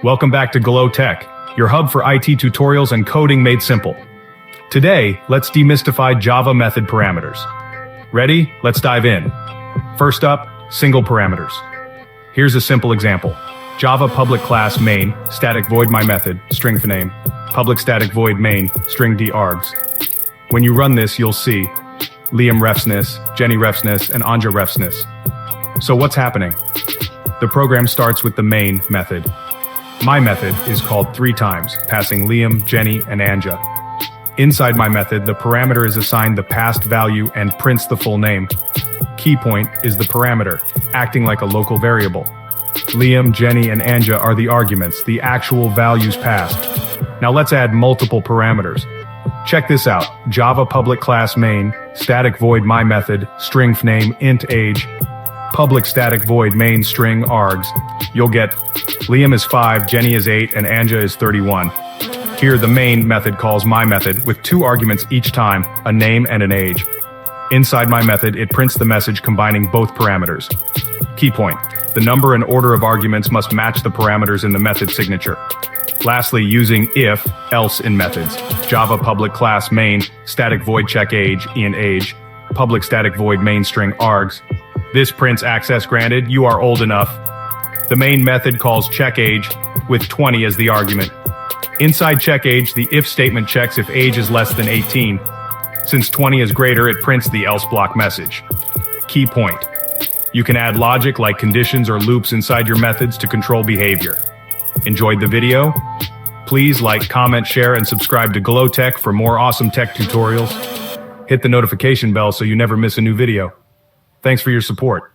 Welcome back to GLO TECH, your hub for IT tutorials and coding made simple. Today, let's demystify Java method parameters. Ready? Let's dive in. First up, single parameters. Here's a simple example. Java public class main, static void myMethod, string name, public static void main, string dargs. When you run this, you'll see Liam Refsnes, Jenny Refsnes, and Anja Refsnes. So what's happening? The program starts with the main method. myMethod is called 3 times, passing Liam, Jenny, and Anja. Inside myMethod, the parameter is assigned the passed value and prints the full name. Key point is the parameter, acting like a local variable. Liam, Jenny, and Anja are the arguments, the actual values passed. Now let's add multiple parameters. Check this out. Java public class main, static void myMethod, string name, int age, public static void main string args. You'll get Liam is 5, Jenny is 8, and Anja is 31. Here, the main method calls myMethod with 2 arguments each time, a name and an age. Inside myMethod, it prints the message combining both parameters. Key point: the number and order of arguments must match the parameters in the method signature. Lastly, using if, else in methods. Java public class main, static void check age, int age, public static void main string args. This prints access granted, you are old enough. The main method calls check age with 20 as the argument. Inside check age, the if statement checks if age is less than 18. Since 20 is greater, it prints the else block message. Key point: you can add logic like conditions or loops inside your methods to control behavior. Enjoyed the video? Please like, comment, share, and subscribe to GLO TECH for more awesome tech tutorials. Hit the notification bell so you never miss a new video. Thanks for your support.